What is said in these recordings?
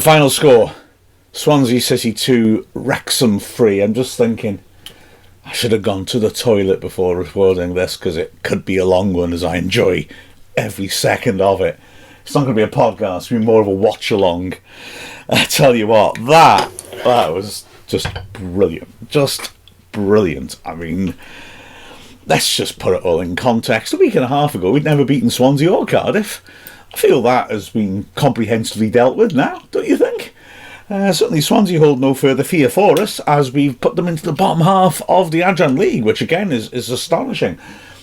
The final score, Swansea City 2, Wrexham 3. I'm just thinking, I should have gone to the toilet before recording this because it could be a long one as I enjoy every second of it. It's not going to be a podcast, it'll be more of a watch-along. I tell you what, that was just brilliant. Just brilliant. I mean, let's just put it all in context. A week and a half ago, we'd never beaten Swansea or Cardiff. I feel that has been comprehensively dealt with now, don't you think? Certainly Swansea hold no further fear for us as we've put them into the bottom half of the Adran League, which again is astonishing.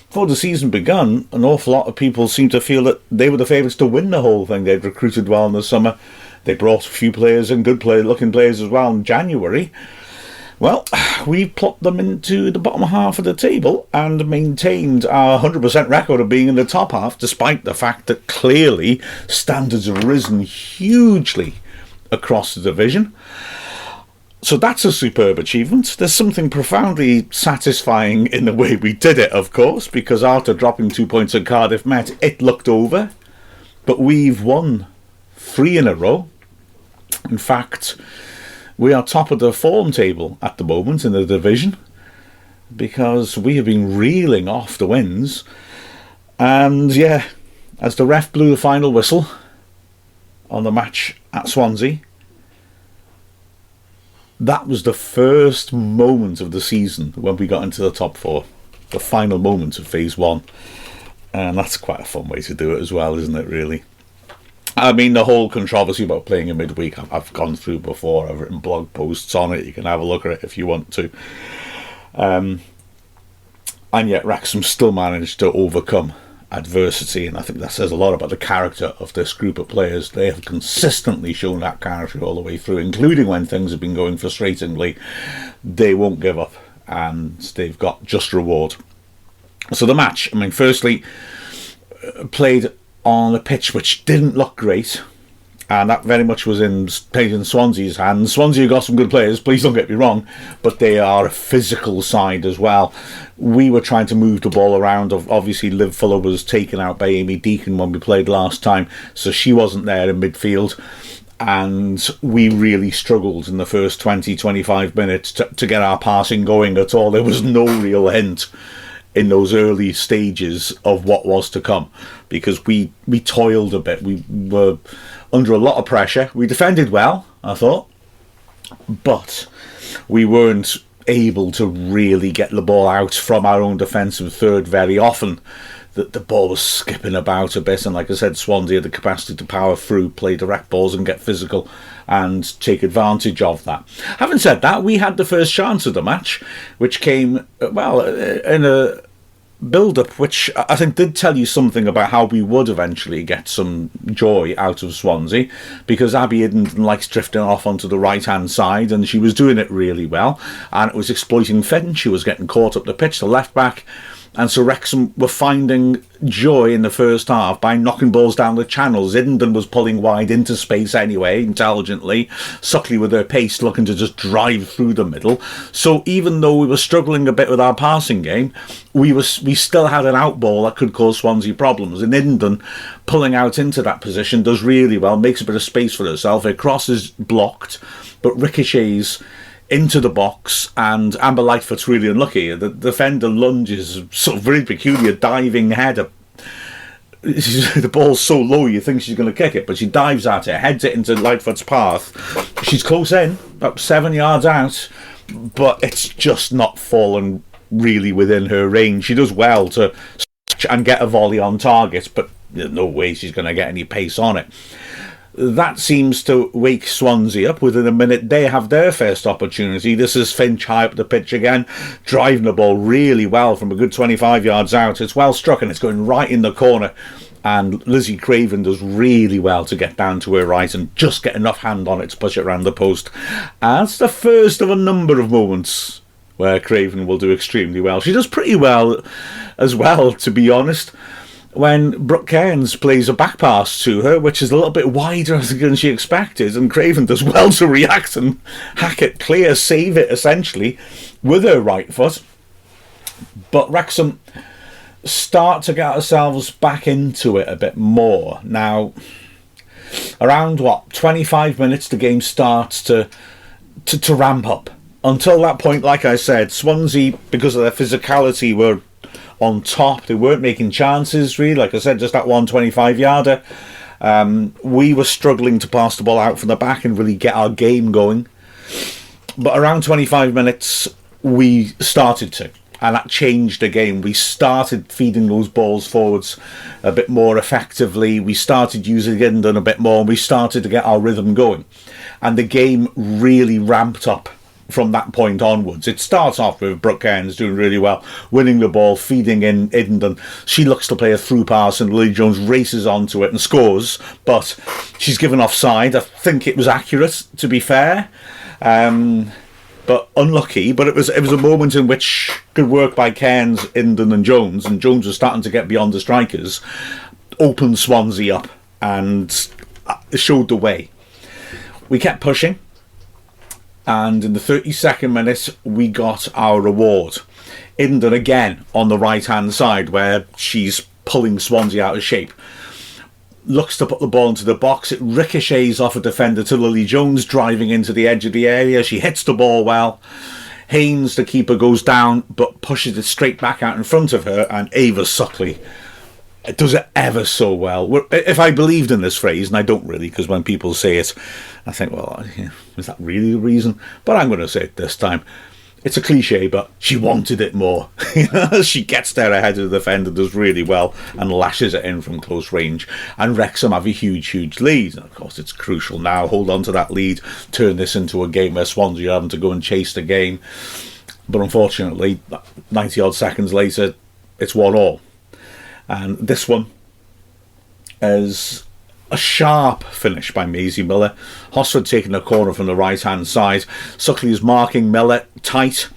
Before the season begun, an awful lot of people seem to feel that they were the favourites to win the whole thing. They'd recruited well in the summer. They brought a few players and looking players as well in January. Well, we plopped them into the bottom half of the table and maintained our 100% record of being in the top half, despite the fact that clearly standards have risen hugely across the division. So that's a superb achievement. There's something profoundly satisfying in the way we did it, of course, because after dropping 2 points at Cardiff Met, it looked over. But we've won 3 in a row. In fact, we are top of the form table at the moment in the division because we have been reeling off the wins. And yeah, as the ref blew the final whistle on the match at Swansea, that was the first moment of the season when we got into the top 4, the final moment of phase 1. And that's quite a fun way to do it as well, isn't it, really? I mean, the whole controversy about playing in midweek, I've gone through before. I've written blog posts on it. You can have a look at it if you want to. And yet Wrexham still managed to overcome adversity, and I think that says a lot about the character of this group of players. They have consistently shown that character all the way through, including when things have been going frustratingly. They won't give up, and they've got just reward. So the match, I mean, firstly, played on a pitch which didn't look great, and that very much was played in Swansea's hands. Swansea got some good players, please don't get me wrong, but they are a physical side as well. We were trying to move the ball around. Obviously, Liv Fuller was taken out by Amy Deacon when we played last time, so she wasn't there in midfield, and we really struggled in the first 20-25 minutes to get our passing going at all. There was no real hint in those early stages of what was to come, because we toiled a bit. We were under a lot of pressure. We defended well, I thought, but we weren't able to really get the ball out from our own defensive third very often. The ball was skipping about a bit, and like I said, Swansea had the capacity to power through, play direct balls and get physical and take advantage of that. Having said that, we had the first chance of the match, which came, well, in a build-up which I think did tell you something about how we would eventually get some joy out of Swansea, because Abby Iddington likes drifting off onto the right-hand side, and she was doing it really well, and it was exploiting Finch, who was getting caught up the pitch, the left-back. And so Wrexham were finding joy in the first half by knocking balls down the channels. Iddington was pulling wide into space anyway, intelligently. Suckley with her pace looking to just drive through the middle. So even though we were struggling a bit with our passing game, we still had an out ball that could cause Swansea problems. And Iddington pulling out into that position does really well, makes a bit of space for herself. Her cross is blocked, but ricochets into the box, and Amber Lightfoot's really unlucky. The defender lunges, sort of very peculiar diving header. The ball's so low you think she's going to kick it, but she dives at it, heads it into Lightfoot's path. She's close in, about 7 yards out, but it's just not fallen really within her range. She does well to stretch and get a volley on target, but there's no way she's going to get any pace on it. That seems to wake Swansea up. Within a minute, they have their first opportunity. This is Finch high up the pitch again, driving the ball really well from a good 25 yards out. It's well struck and it's going right in the corner. And Lizzie Craven does really well to get down to her right and just get enough hand on it to push it around the post. And it's the first of a number of moments where Craven will do extremely well. She does pretty well as well, to be honest, when Brooke Cairns plays a back pass to her, which is a little bit wider than she expected, and Craven does well to react and hack it clear, save it essentially with her right foot. But Wrexham start to get ourselves back into it a bit more. Now, Around 25 minutes, the game starts to ramp up. Until that point, like I said, Swansea, because of their physicality, were on top. They weren't making chances, really. Like I said, just that 125-yarder. We were struggling to pass the ball out from the back and really get our game going. But around 25 minutes, we started to. And that changed the game. We started feeding those balls forwards a bit more effectively. We started using Eden a bit more. And we started to get our rhythm going. And the game really ramped up from that point onwards. It starts off with Brooke Cairns doing really well, winning the ball, feeding in Eden. She looks to play a through pass and Lily Jones races onto it and scores, but she's given offside. I think it was accurate, to be fair. But unlucky. But it was a moment in which good work by Cairns, Eden and Jones was starting to get beyond the strikers, opened Swansea up and showed the way. We kept pushing. And in the 32nd minute, we got our reward. Eden again on the right-hand side, where she's pulling Swansea out of shape. Looks to put the ball into the box. It ricochets off a defender to Lily Jones, driving into the edge of the area. She hits the ball well. Haynes, the keeper, goes down, but pushes it straight back out in front of her. And Ava Suckley does it ever so well. If I believed in this phrase, and I don't really, because when people say it, I think, well, is that really the reason? But I'm going to say it this time. It's a cliche, but she wanted it more. She gets there ahead of the defender, does really well, and lashes it in from close range. And Wrexham have a huge, huge lead. And of course, it's crucial now. Hold on to that lead, turn this into a game where Swansea are having to go and chase the game. But unfortunately, 90-odd seconds later, it's 1-1. And this one is a sharp finish by Maisie Miller. Hosford taking a corner from the right-hand side. Suckley is marking Miller tight.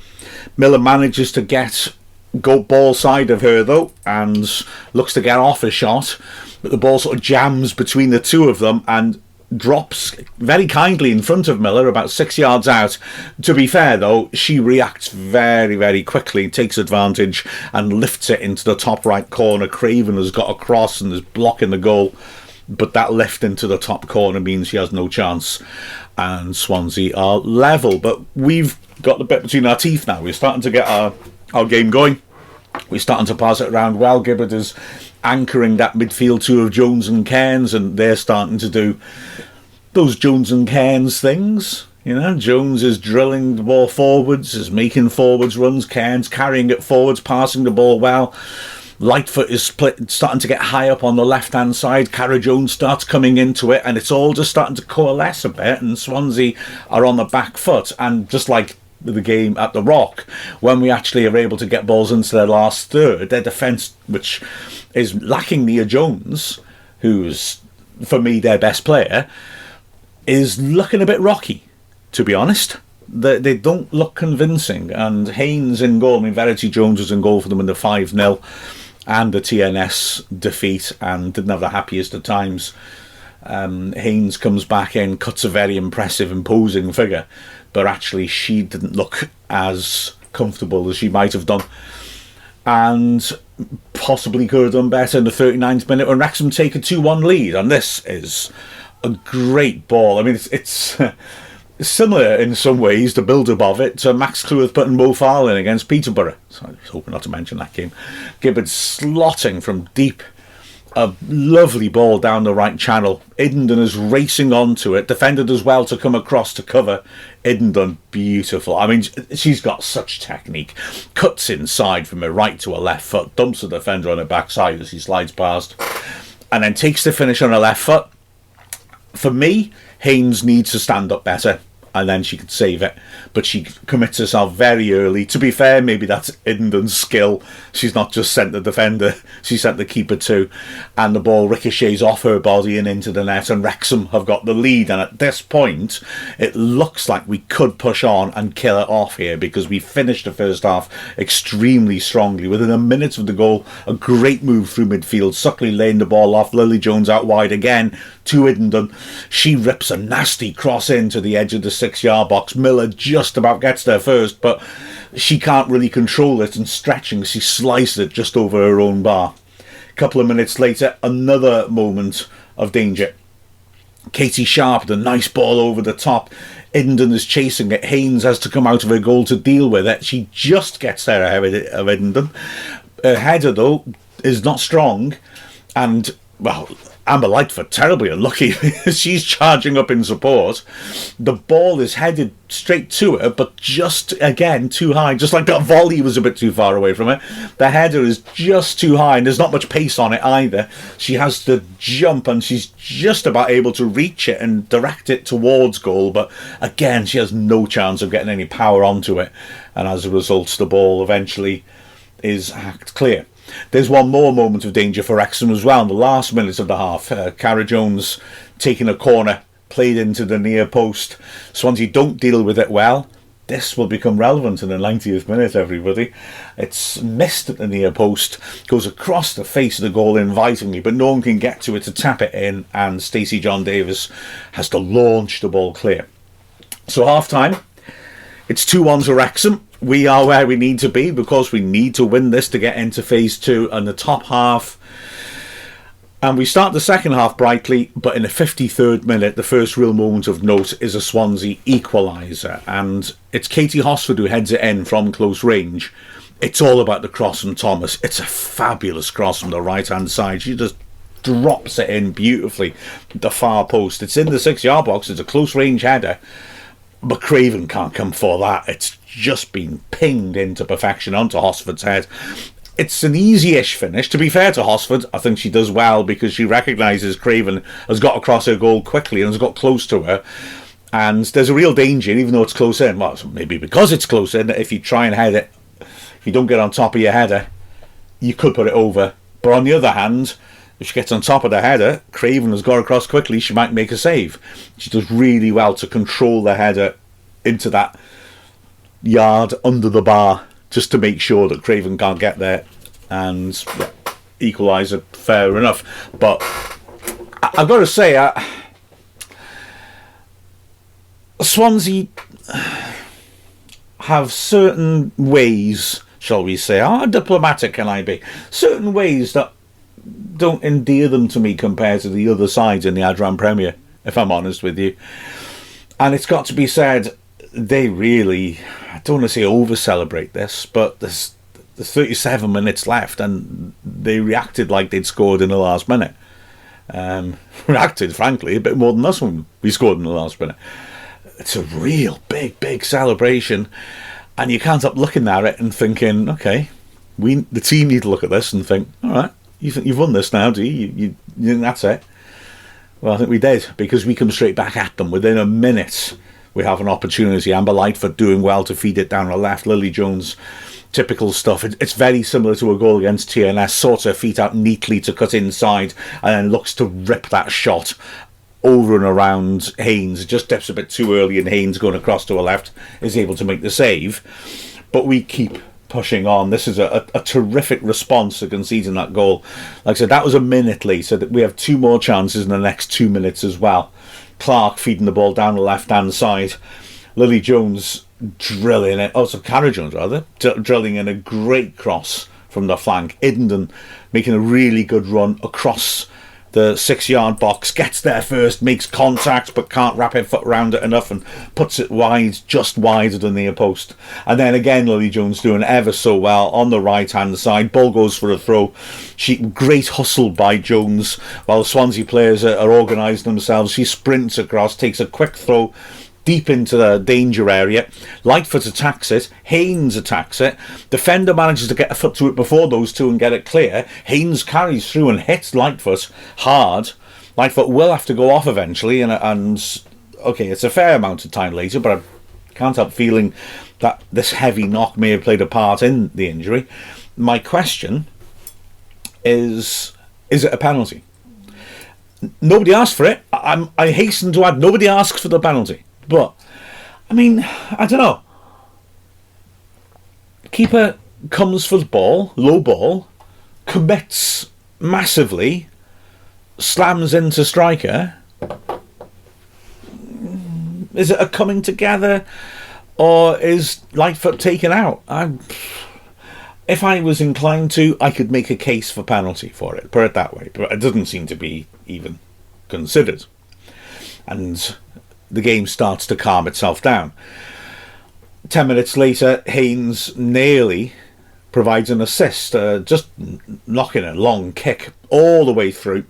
Miller manages to go ball side of her, though, and looks to get off a shot. But the ball sort of jams between the two of them and drops very kindly in front of Miller, about 6 yards out. To be fair, though, she reacts very, very quickly, takes advantage and lifts it into the top right corner. Craven has got a cross and is blocking the goal, but that lift into the top corner means she has no chance, and Swansea are level. But we've got the bit between our teeth now. We're starting to get our game going. We're starting to pass it around well. Gibbard is anchoring that midfield two of Jones and Cairns, and they're starting to do those Jones and Cairns things. Jones is drilling the ball forwards, is making forwards runs. Cairns carrying it forwards, passing the ball well. Lightfoot is starting to get high up on the left-hand side. Cara Jones starts coming into it, and it's all just starting to coalesce a bit, and Swansea are on the back foot. And just like the game at the Rock, when we actually are able to get balls into their last third, their defence, which is lacking Nia Jones, who's, for me, their best player, is looking a bit rocky, to be honest. They don't look convincing. And Haynes in goal. Verity Jones was in goal for them in the 5-0 and the TNS defeat, and didn't have the happiest of times. Haynes comes back in, cuts a very impressive, imposing figure, but actually she didn't look as comfortable as she might have done, and possibly could have done better in the 39th minute when Wrexham take a 2-1 lead. And this is a great ball. I mean, it's similar in some ways, the build-up of it, to Max Cleworth putting Mo Farley against Peterborough. So I was hoping not to mention that game. Gibbard slotting from deep. A lovely ball down the right channel. Eden is racing onto it. Defender does well to come across to cover. Eden, beautiful. I mean, she's got such technique. Cuts inside from her right to her left foot. Dumps the defender on her backside as he slides past. And then takes the finish on her left foot. For me, Haynes needs to stand up better, and then she could save it. But she commits herself very early. To be fair, maybe that's Eden's skill. She's not just sent the defender, she sent the keeper too. And the ball ricochets off her body and into the net, and Wrexham have got the lead. And at this point, it looks like we could push on and kill it off here, because we finished the first half extremely strongly. Within a minute of the goal, a great move through midfield. Suckley laying the ball off, Lily Jones out wide again to Eden. She rips a nasty cross into the edge of the 6-yard box. Miller just about gets there first, but she can't really control it, and stretching, she sliced it just over her own bar. A couple of minutes later, another moment of danger. Katie Sharp, the nice ball over the top. Indon is chasing it. Haynes has to come out of her goal to deal with it. She just gets there ahead of Indon. Her header, though, is not strong. And, well, Amber Lightfoot, terribly unlucky. She's charging up in support. The ball is headed straight to her, but just, again, too high. Just like that volley was a bit too far away from her. The header is just too high, and there's not much pace on it either. She has to jump, and she's just about able to reach it and direct it towards goal. But, again, she has no chance of getting any power onto it. And as a result, the ball eventually is hacked clear. There's one more moment of danger for Wrexham as well in the last minute of the half. Cara Jones taking a corner, played into the near post. Swansea don't deal with it well. This will become relevant in the 90th minute, everybody. It's missed at the near post, goes across the face of the goal invitingly, but no one can get to it to tap it in, and Stacey John Davis has to launch the ball clear. So half-time, it's 2-1 to Wrexham. We are where we need to be because we need to win this to get into phase 2 and the top half. And we start the second half brightly, but in the 53rd minute, the first real moment of note is a Swansea equaliser. And it's Katie Hosford who heads it in from close range. It's all about the cross from Thomas. It's a fabulous cross from the right-hand side. She just drops it in beautifully at the far post. It's in the 6-yard box. It's a close-range header. But Craven can't come for that. It's just been pinged into perfection onto Hosford's head. It's an easy-ish finish. To be fair to Hosford, I think she does well because she recognises Craven has got across her goal quickly and has got close to her. And there's a real danger, even though it's close in. Well, maybe because it's close in, if you try and head it, if you don't get on top of your header, you could put it over. But on the other hand, if she gets on top of the header, Craven has got across quickly, she might make a save. She does really well to control the header into that yard under the bar just to make sure that Craven can't get there, and equaliser, fair enough. But I've got to say, Swansea have certain ways, shall we say, how diplomatic can I be? Certain ways that don't endear them to me compared to the other sides in the Adran Premier, if I'm honest with you. And it's got to be said, they really, I don't want to say over-celebrate this, but there's 37 minutes left and they reacted like they'd scored in the last minute. Reacted, frankly, a bit more than us when we scored in the last minute. It's a real big celebration, and you can't stop looking at it and thinking, okay, the team need to look at this and think, all right, you think you've won this now, do you? You think that's it? Well, I think we did, because we come straight back at them. Within a minute, we have an opportunity. Amber Lightfoot doing well to feed it down the left. Lily Jones, typical stuff. It's very similar to a goal against TNS. Sorts her feet out neatly to cut inside and then looks to rip that shot over and around Haynes. It just dips a bit too early, and Haynes, going across to her left, is able to make the save. But we keep pushing on. This is a terrific response to conceding that goal. Like I said, that was a minute late, so that we have 2 more chances in the next 2 minutes as well. Clark feeding the ball down the left-hand side. Lily Jones drilling it. Oh, so Cara Jones, rather. Drilling in a great cross from the flank. Indon making a really good run across the 6-yard box. Gets there first, makes contact, but can't wrap her foot around it enough and puts it wide, just wider than the near post. And then again, Lily Jones doing ever so well on the right-hand side. Ball goes for a throw. Great hustle by Jones while the Swansea players are organising themselves. She sprints across, takes a quick throw deep into the danger area. Lightfoot attacks it. Haynes attacks it. Defender manages to get a foot to it before those two and get it clear. Haynes carries through and hits Lightfoot hard. Lightfoot will have to go off eventually, and okay, it's a fair amount of time later, but I can't help feeling that this heavy knock may have played a part in the injury. My question is it a penalty? Nobody asked for it. I hasten to add, nobody asks for the penalty. But, I mean, I don't know. Keeper comes for the ball, low ball, commits massively, slams into striker. Is it a coming together, or is Lightfoot taken out? If I was inclined to, I could make a case for penalty for it, put it that way. But it doesn't seem to be even considered. and the game starts to calm itself down. 10 minutes later, Haynes nearly provides an assist, just knocking a long kick all the way through.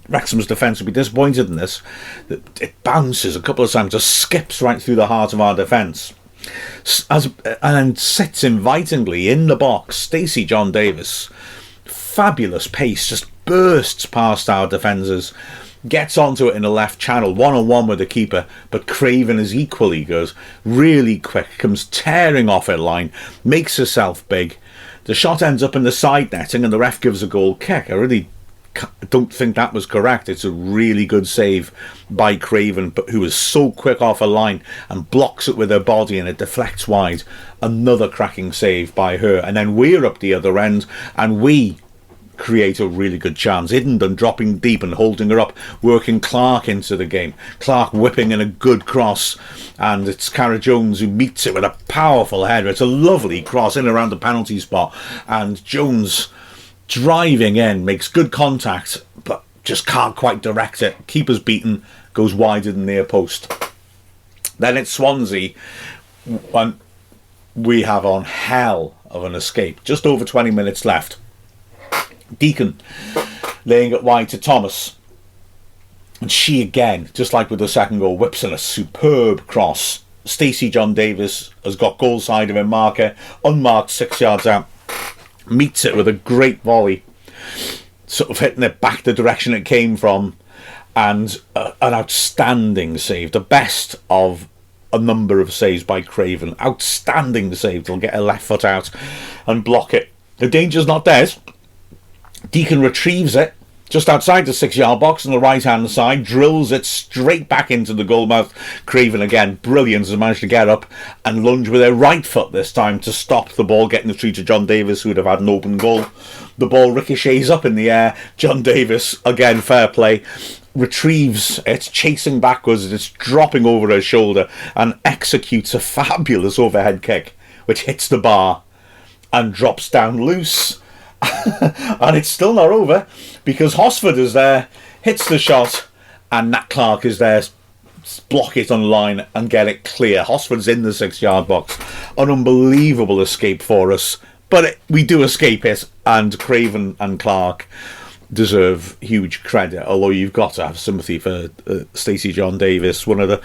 Wrexham's defence will be disappointed in this. It bounces a couple of times, just skips right through the heart of our defence, and sits invitingly in the box. Stacey John Davis, fabulous pace, just bursts past our defenders, gets onto it in the left channel, one-on-one with the keeper, but Craven is equally good, really quick, comes tearing off her line, makes herself big. The shot ends up in the side netting and the ref gives a goal kick. I really don't think that was correct. It's a really good save by Craven, but who is so quick off a line and blocks it with her body and it deflects wide. Another cracking save by her. And then we're up the other end and we create a really good chance. Hiddenden dropping deep and holding her up, working Clark into the game. Clark whipping in a good cross, and it's Cara Jones who meets it with a powerful header. It's a lovely cross in around the penalty spot, and Jones driving in, makes good contact, but just can't quite direct it. Keeper's beaten, goes wider than near post. Then it's Swansea, and we have on hell of an escape. Just over 20 minutes left. Deacon laying it wide to Thomas, and she again, just like with the second goal, whips in a superb cross. Stacey John Davis has got goal side of a marker, unmarked 6 yards out, meets it with a great volley, sort of hitting it back the direction it came from, and an outstanding save, the best of a number of saves by Craven. Outstanding save. They'll get her left foot out and block it. The danger's not theirs. Deacon retrieves it just outside the 6 yard box on the right hand side, drills it straight back into the goal mouth. Craven again, brilliant, has managed to get up and lunge with her right foot this time to stop the ball getting through to John Davis, who would have had an open goal. The ball ricochets up in the air. John Davis, again, fair play, retrieves it, chasing backwards, it's dropping over her shoulder and executes a fabulous overhead kick which hits the bar and drops down loose. And it's still not over, because Hosford is there, hits the shot, and Nat Clark is there, block it on the line and get it clear. Hosford's in the 6 yard box. An unbelievable escape for us, but we do escape it, and Craven and Clark deserve huge credit, although you've got to have sympathy for Stacey John Davis, one of the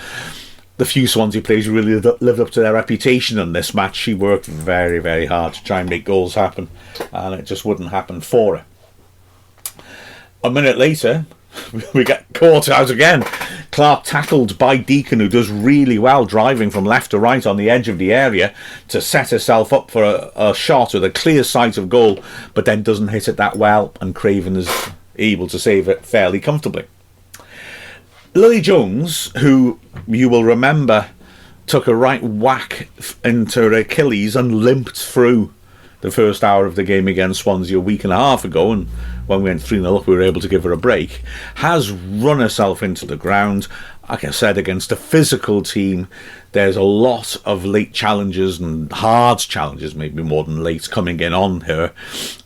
few Swansea players who really lived up to their reputation in this match. She worked very, very hard to try and make goals happen, and it just wouldn't happen for her. A minute later, we get caught out again. Clark tackled by Deacon, who does really well, driving from left to right on the edge of the area to set herself up for a shot with a clear sight of goal, but then doesn't hit it that well, and Craven is able to save it fairly comfortably. Lily Jones, who you will remember took a right whack into her Achilles and limped through the first hour of the game against Swansea a week and a half ago, and when we went 3-0 up we were able to give her a break, has run herself into the ground. Like I said, against a physical team, there's a lot of late challenges and hard challenges, maybe more than late, coming in on her,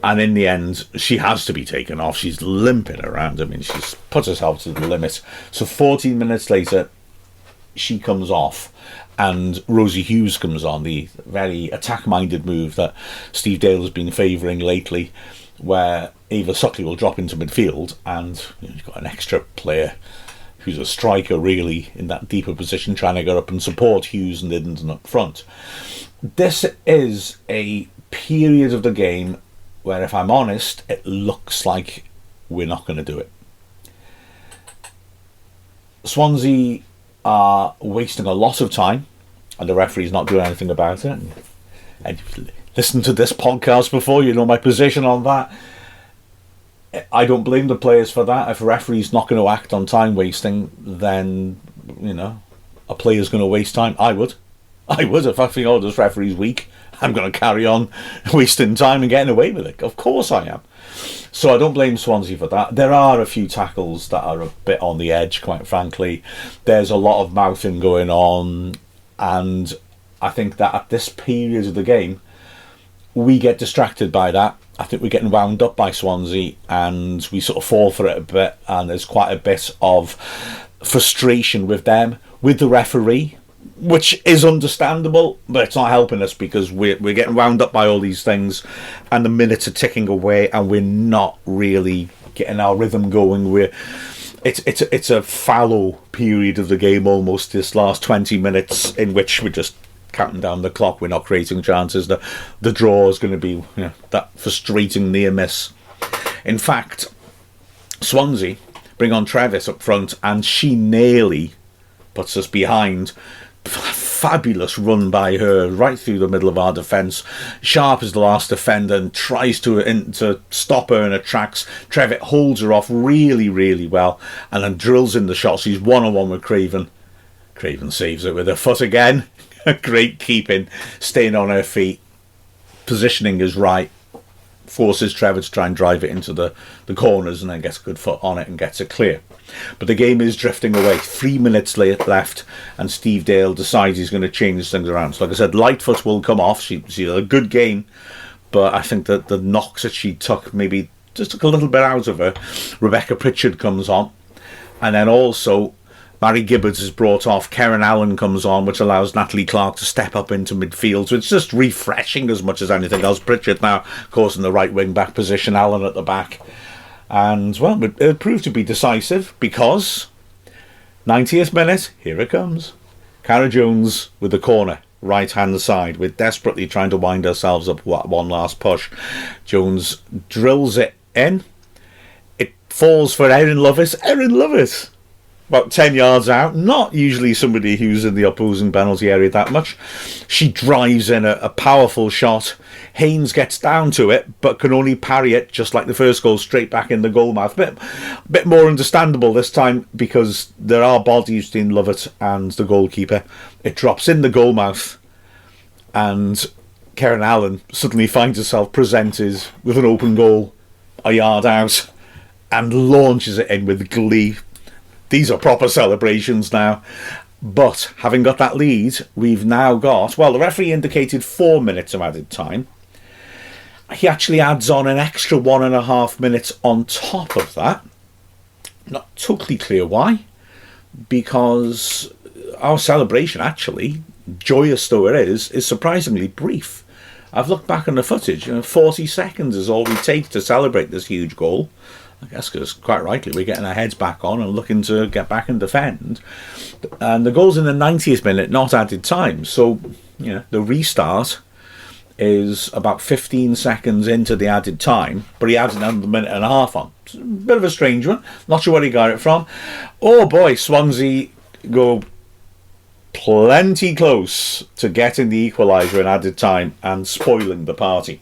and in the end she has to be taken off. She's limping around. I mean, she's put herself to the limit. So 14 minutes later she comes off and Rosie Hughes comes on, the very attack-minded move that Steve Dale has been favouring lately, where Ava Suckley will drop into midfield and you've got an extra player who's a striker really in that deeper position trying to get up and support Hughes and Hiddenden up front. This is a period of the game where, if I'm honest, it looks like we're not going to do it. Swansea are wasting a lot of time and the referee's not doing anything about it. And listen to this podcast before, you know my position on that. I don't blame the players for that. If a referee's not going to act on time wasting, then, you know, a player's going to waste time. I would. If I think, oh, this referee's weak, I'm going to carry on wasting time and getting away with it. Of course I am. So I don't blame Swansea for that. There are a few tackles that are a bit on the edge, quite frankly. There's a lot of mouthing going on, and I think that at this period of the game, we get distracted by that, I think we're getting wound up by Swansea, and we sort of fall for it a bit, and there's quite a bit of frustration with them, with the referee, which is understandable, but it's not helping us because we're getting wound up by all these things, and the minutes are ticking away, and we're not really getting our rhythm going. It's a fallow period of the game almost, this last 20 minutes, in which we're just counting down the clock. We're not creating chances. The draw is going to be that frustrating near miss. In fact, Swansea bring on Travis up front, and she nearly puts us behind. Fabulous run by her right through the middle of our defence. Sharp is the last defender and tries to stop her in her tracks. Trevitt holds her off really, really well, and then drills in the shot. She's one-on-one with Craven. Craven saves it with her foot again. Great keeping, staying on her feet. Positioning is right. Forces Trevor to try and drive it into the corners, and then gets a good foot on it and gets it clear. But the game is drifting away. 3 minutes left, and Steve Dale decides he's going to change things around. So like I said, Lightfoot will come off. She had a good game, but I think that the knocks that she took maybe just took a little bit out of her. Rebecca Pritchard comes on, and then also Mary Gibbards is brought off. Karen Allen comes on, which allows Natalie Clark to step up into midfield. So it's just refreshing as much as anything else. Pritchard now, of course, in the right wing back position. Allen at the back. And, well, it proved to be decisive because 90th minute, here it comes. Cara Jones with the corner, right-hand side. We're desperately trying to wind ourselves up one last push. Jones drills it in. It falls for Erin Lovett. Erin Lovett! About 10 yards out, not usually somebody who's in the opposing penalty area that much. She drives in a powerful shot. Haynes gets down to it, but can only parry it, just like the first goal, straight back in the goal mouth. Bit more understandable this time, because there are bodies between Lovett and the goalkeeper. It drops in the goal mouth, and Karen Allen suddenly finds herself presented with an open goal a yard out, and launches it in with glee. These are proper celebrations now. But having got that lead, we've now got... Well, the referee indicated 4 minutes of added time. He actually adds on an extra 1.5 minutes on top of that. Not totally clear why. Because our celebration, actually, joyous though it is surprisingly brief. I've looked back on the footage. 40 seconds is all we take to celebrate this huge goal. I guess because, quite rightly, we're getting our heads back on and looking to get back and defend. And the goal's in the 90th minute, not added time. So, the restart is about 15 seconds into the added time, but he adds another minute and a half on. It's a bit of a strange one. Not sure where he got it from. Oh boy, Swansea go plenty close to getting the equaliser in added time and spoiling the party.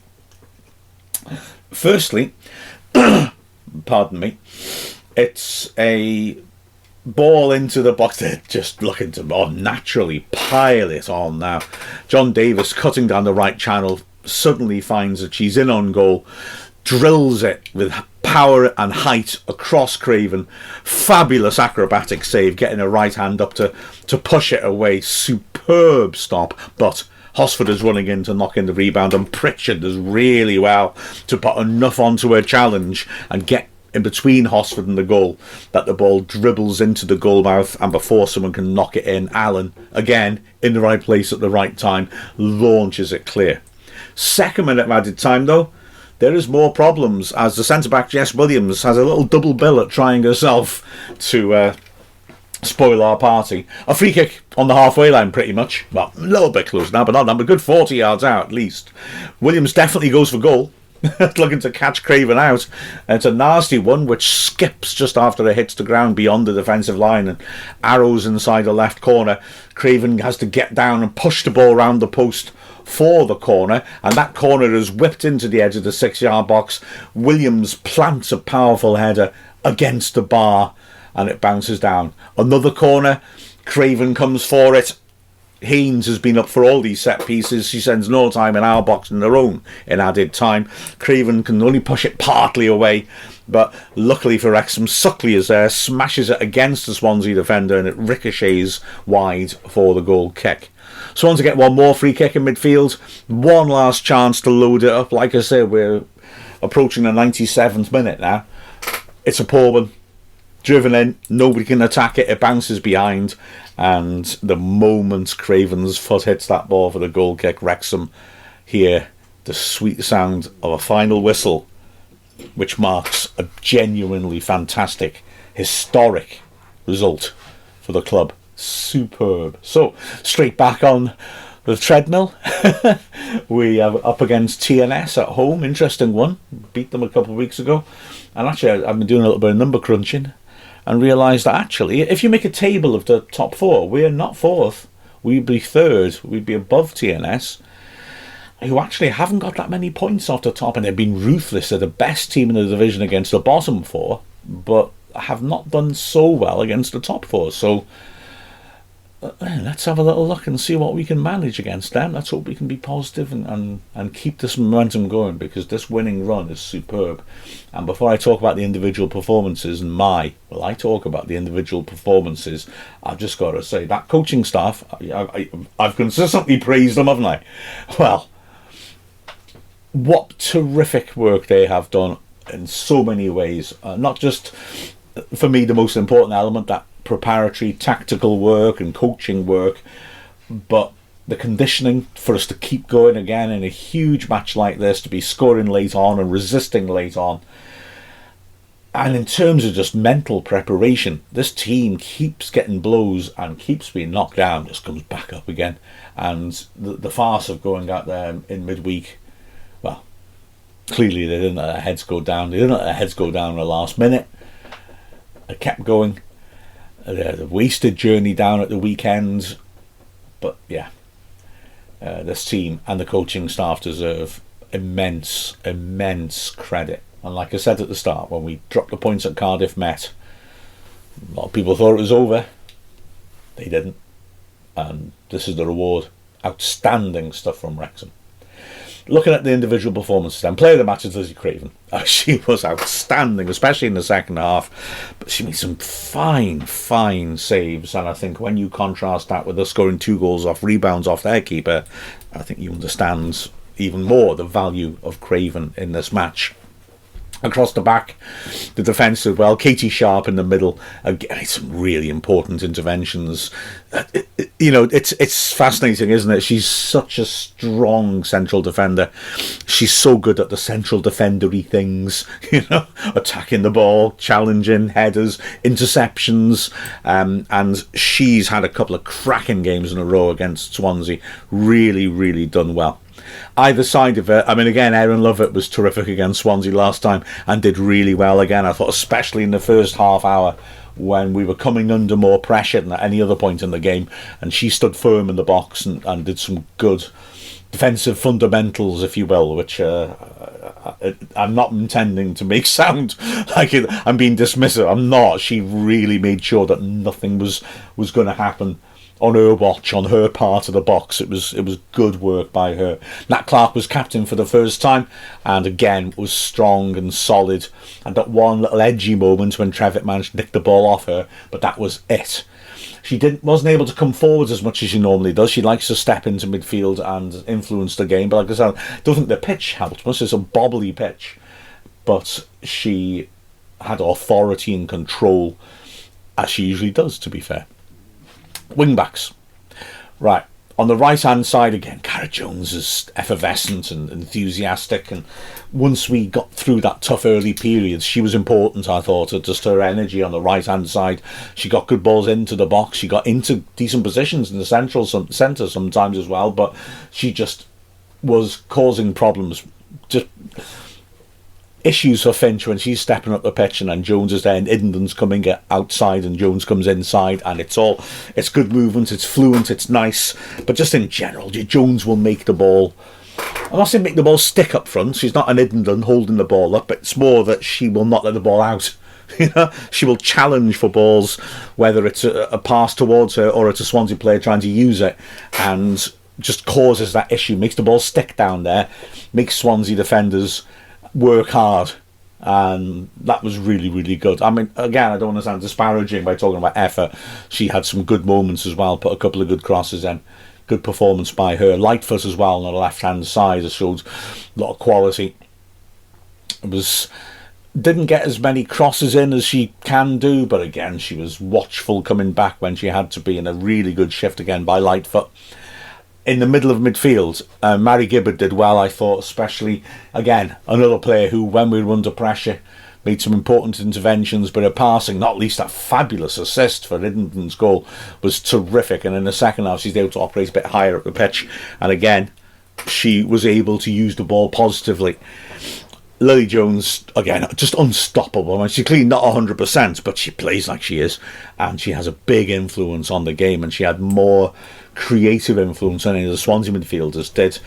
Firstly... pardon me, it's a ball into the box. They're just looking to naturally pile it on now. John Davis, cutting down the right channel, suddenly finds that she's in on goal, drills it with power and height across Craven. Fabulous acrobatic save, getting her right hand up to push it away. Superb stop, but Hosford is running in to knock in the rebound, and Pritchard does really well to put enough onto her challenge and get in between Hosford and the goal that the ball dribbles into the goal mouth, and before someone can knock it in, Allen, again in the right place at the right time, launches it clear. Second minute of added time though, there is more problems, as the centre-back Jess Williams has a little double bill at trying herself to spoil our party. A free kick on the halfway line, pretty much. Well, a little bit close now, but not a good 40 yards out at least. Williams definitely goes for goal, looking to catch Craven out. And it's a nasty one, which skips just after it hits the ground beyond the defensive line and arrows inside the left corner. Craven has to get down and push the ball round the post for the corner, and that corner is whipped into the edge of the 6-yard box. Williams plants a powerful header against the bar, and it bounces down. Another corner, Craven comes for it. Haynes has been up for all these set pieces. She sends no time in our box in their own in added time. Craven can only push it partly away, but luckily for Wrexham, Suckley is there, smashes it against the Swansea defender, and it ricochets wide for the goal kick. Swansea get one more free kick in midfield. One last chance to load it up. Like I say, we're approaching the 97th minute now. It's a poor one. Driven in, nobody can attack it, it bounces behind, and the moment Craven's foot hits that ball for the goal kick, Wrexham hear the sweet sound of a final whistle, which marks a genuinely fantastic, historic result for the club. Superb. So, straight back on the treadmill. We are up against TNS at home. Interesting one. Beat them a couple of weeks ago. And actually, I've been doing a little bit of number crunching and realised that actually, if you make a table of the top four, we're not fourth. We'd be third. We'd be above TNS, who actually haven't got that many points off the top, and they've been ruthless. They're the best team in the division against the bottom four, but have not done so well against the top four. So let's have a little look and see what we can manage against them. Let's hope we can be positive and keep this momentum going, because this winning run is superb. And before I talk about the individual performances I talk about the individual performances, I've just got to say that coaching staff, I've consistently praised them, haven't I? Well, what terrific work they have done in so many ways. Not just, for me, the most important element, that preparatory tactical work and coaching work, but the conditioning for us to keep going again in a huge match like this, to be scoring late on and resisting late on. And in terms of just mental preparation, this team keeps getting blows and keeps being knocked down, just comes back up again. And the farce of going out there in midweek, well, clearly they didn't let their heads go down. They didn't let their heads go down in the last minute. They kept going. The wasted journey down at the weekend. But yeah, this team and the coaching staff deserve immense credit. And like I said at the start, when we dropped the points at Cardiff Met, a lot of people thought it was over. They didn't. And this is the reward. Outstanding stuff from Wrexham. Looking at the individual performances, then, player of the match is Lizzie Craven. She was outstanding, especially in the second half. But she made some fine saves. And I think when you contrast that with her scoring 2 goals off rebounds off their keeper, I think you understand even more the value of Craven in this match. Across the back, the defence did well. Katie Sharp in the middle, again, some really important interventions. It's fascinating, isn't it? She's such a strong central defender. She's so good at the central defendery things, attacking the ball, challenging, headers, interceptions, and she's had a couple of cracking games in a row against Swansea. Really done well. Either side of it, again, Erin Lovett was terrific against Swansea last time and did really well again. I thought, especially in the first half hour, when we were coming under more pressure than at any other point in the game, and she stood firm in the box and did some good defensive fundamentals, if you will, which I'm not intending to make sound like I'm being dismissive. I'm not. She really made sure that nothing was going to happen on her watch, on her part of the box. It was good work by her. Nat Clark was captain for the first time, and again was strong and solid. And that one little edgy moment when Trevitt managed to nick the ball off her, but that was it. She wasn't able to come forward as much as she normally does. She likes to step into midfield and influence the game, but like I said, I don't think the pitch helped much. It's a bobbly pitch, but she had authority and control, as she usually does, to be fair. Wing-backs. Right, on the right-hand side again, Cara Jones is effervescent and enthusiastic, and once we got through that tough early period, she was important, I thought. Just her energy on the right-hand side. She got good balls into the box. She got into decent positions in the centre sometimes as well, but she just was causing problems. Just issues for Finch when she's stepping up the pitch, and then Jones is there, and Iddenden's coming outside and Jones comes inside, and it's good movement, it's fluent, it's nice, but just in general, Jones will make the ball, I'm not saying make the ball stick up front. She's not an Iddenden holding the ball up, but it's more that she will not let the ball out. She will challenge for balls, whether it's a pass towards her or it's a Swansea player trying to use it, and just causes that issue, makes the ball stick down there, makes Swansea defenders work hard, and that was really good. Again, I don't want to sound disparaging by talking about effort. She had some good moments as well, put a couple of good crosses in. Good performance by her. Lightfoot as well on the left hand side, has showed a lot of quality. Didn't get as many crosses in as she can do, but again, she was watchful coming back when she had to be, in a really good shift again by Lightfoot. In the middle of midfield, Mary Gibbard did well, I thought, especially, again, another player who, when we were under pressure, made some important interventions, but her passing, not least that fabulous assist for Iddington's goal, was terrific. And in the second half, she's able to operate a bit higher up the pitch, and again, she was able to use the ball positively. Lily Jones, again, just unstoppable. I mean, she's clearly not 100%, but she plays like she is, and she has a big influence on the game, and she had more creative influence than any of the Swansea midfielders did,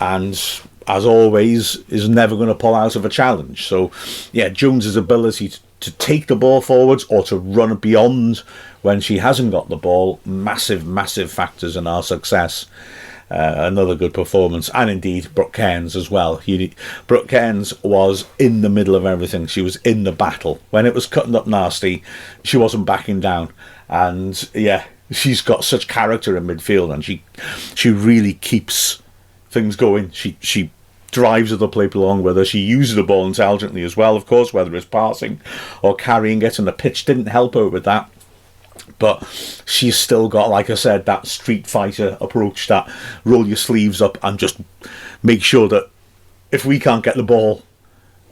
and as always, is never going to pull out of a challenge. So, yeah, Jones's ability to take the ball forwards or to run it beyond when she hasn't got the ball, massive factors in our success. Another good performance, and indeed Brooke Cairns as well. Brooke Cairns was in the middle of everything. She was in the battle. When it was cutting up nasty, she wasn't backing down. And yeah, she's got such character in midfield, and she really keeps things going. She drives other people along with her. She uses the ball intelligently as well, of course, whether it's passing or carrying it, and the pitch didn't help her with that. But she's still got, like I said, that street fighter approach, that roll your sleeves up and just make sure that if we can't get the ball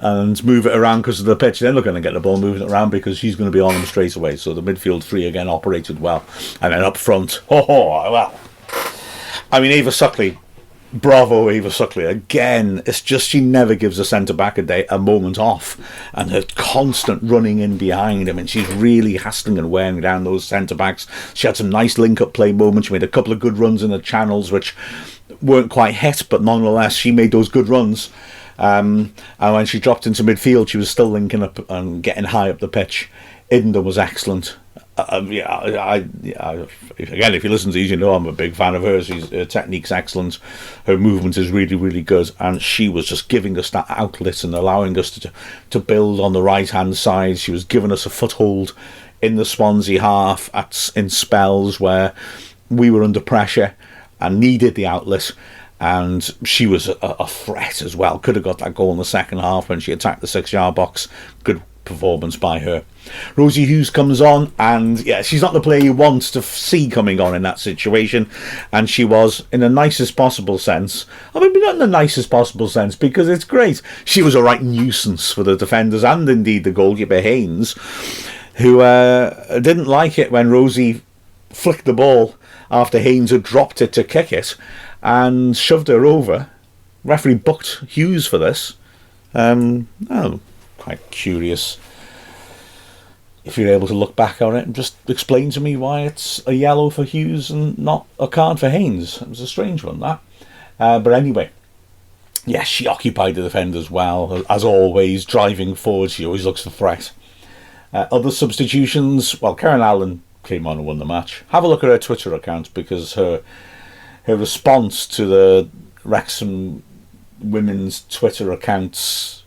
and move it around because of the pitch, they're not going to get the ball moving it around because she's going to be on them straight away. So the midfield three again operated well. And then up front, well, I mean, Ava Suckley, bravo Ava Suckley. Again, it's just she never gives a centre-back a moment off. And her constant running in behind. I mean, she's really hassling and wearing down those centre-backs. She had some nice link-up play moments. She made a couple of good runs in the channels, which weren't quite hit, but nonetheless, she made those good runs. And when she dropped into midfield, she was still linking up and getting high up the pitch. Iddington was excellent. Again, if you listen to these, you know I'm a big fan of hers. Her technique's excellent. Her movement is really good, and she was just giving us that outlet and allowing us to build on the right-hand side. She was giving us a foothold in the Swansea half in spells where we were under pressure and needed the outlet, and she was a threat as well. Could have got that goal in the second half when she attacked the 6-yard box. Good performance by her. Rosie Hughes comes on, and yeah, she's not the player you want to see coming on in that situation, and she was, in the nicest possible sense, I mean, not in the nicest possible sense, because it's great, she was a right nuisance for the defenders and indeed the goalkeeper Haynes, who didn't like it when Rosie flicked the ball after Haynes had dropped it to kick it and shoved her over. Referee booked Hughes for this. Quite curious if you're able to look back on it and just explain to me why it's a yellow for Hughes and not a card for Haynes. It was a strange one, that. But anyway, yes, she occupied the defenders well, as always, driving forward. She always looks a threat. Other substitutions, well, Karen Allen came on and won the match. Have a look at her Twitter account, because her response to the Wrexham women's Twitter account's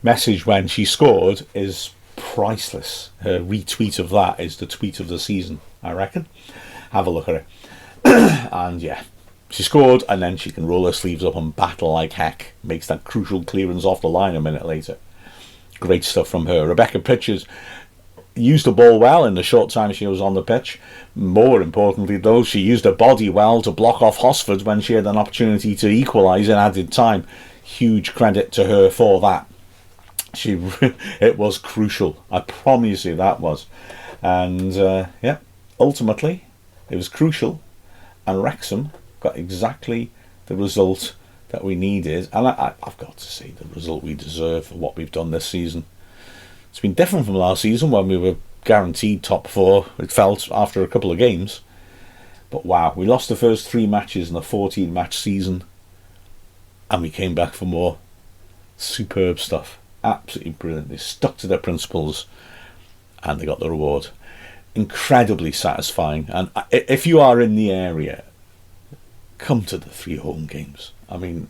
message when she scored is priceless. Her retweet of that is the tweet of the season, I reckon. Have a look at it. And yeah, she scored, and then she can roll her sleeves up and battle like heck. Makes that crucial clearance off the line a minute later. Great stuff from her. Rebecca Pritchard used the ball well in the short time she was on the pitch. More importantly, though, she used her body well to block off Hosford when she had an opportunity to equalise in added time. Huge credit to her for that. It was crucial. I promise you that was. And yeah, ultimately it was crucial, and Wrexham got exactly the result that we needed, and I've got to say, the result we deserve for what we've done this season. It's been different from last season when we were guaranteed top 4, it felt, after a couple of games. But wow, we lost the first 3 matches in a 14-match season, and we came back for more. Superb stuff. Absolutely brilliant. They stuck to their principles and they got the reward. Incredibly satisfying. And if you are in the area, come to the 3 home games. I mean,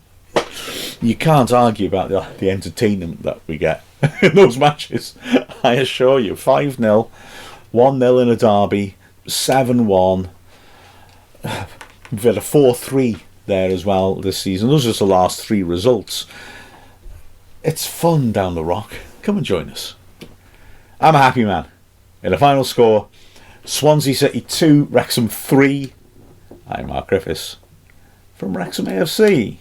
you can't argue about the entertainment that we get in those matches. I assure you. 5-0, 1-0 in a derby, 7-1. We've had a 4-3 there as well this season. Those are just the last 3 results. It's fun down the rock. Come and join us. I'm a happy man. In the final score, Swansea City 2, Wrexham 3. I'm Mark Griffiths from Wrexham AFC.